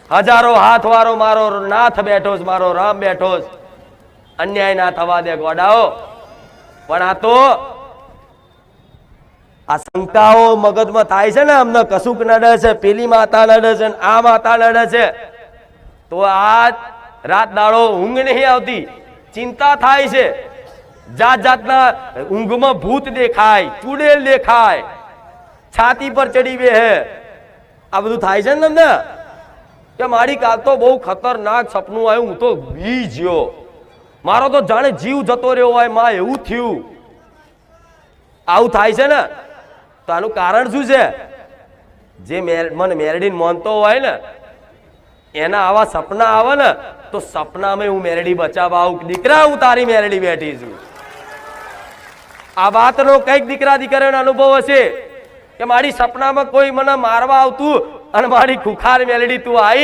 હજારો હાથ વારો મારો નાથ બેઠો છે, મારો રામ બેઠો છે, અન્યાય ના થવા દે ગોડાઓ. પણ આ તો આ શંકાઓ મગજમાં થાય છે ને, અમને કશુંક નડે છે, પેલી માતા નડે છે, આ માતા નડે છે, તો આ રાત દાડો ઊંઘ નહીં આવતી, ચિંતા થાય છે, જાત જાતના ઊંઘમાં ભૂત દેખાય, ચુડેલ દેખાય, છાતી પર ચડી બે હે, આ બધું થાય છે ને તમને કે મારી કાલ તો બહુ ખતરનાક સપનું આવ્યું, હું તો બી જ્યો, મારો તો જાણે જીવ જતો રહ્યો હોય માં, એવું થયું. આવું થાય છે ને, તો આનું કારણ શું છે? જે મને મેરડીને માનતો હોય ને એના આવા સપના આવે ને, તો સપનામાં હું મેરડી બચાવવા આવું, દીકરા હું તારી મેરડી બેઠી છું. આ વાતનો કઈક દીકરા દીકરીઓનો અનુભવ હશે કે મારી સપનામાં કોઈ મને મારવા આવતું અને મારી ખુખાર મેલડી તું આવી